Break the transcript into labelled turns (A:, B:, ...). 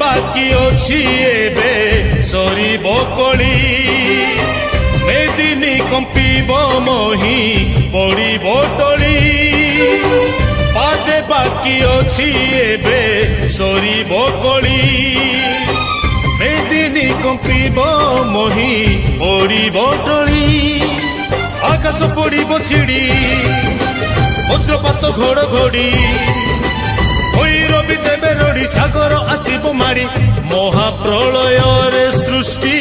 A: बाकी अछि एबे सरीब कली मेदिनी कंपीब मोही पड़िब टली पादे बाकी अछि एबे सरीब कली मेदिनी कंपीब मोही पड़िब टली आकाश पड़िब छिड़ी वज्रपात घड़घड़ी भैरवी देवे रड़ी सागर आसब माड़ी महाप्रलय रे सृष्टि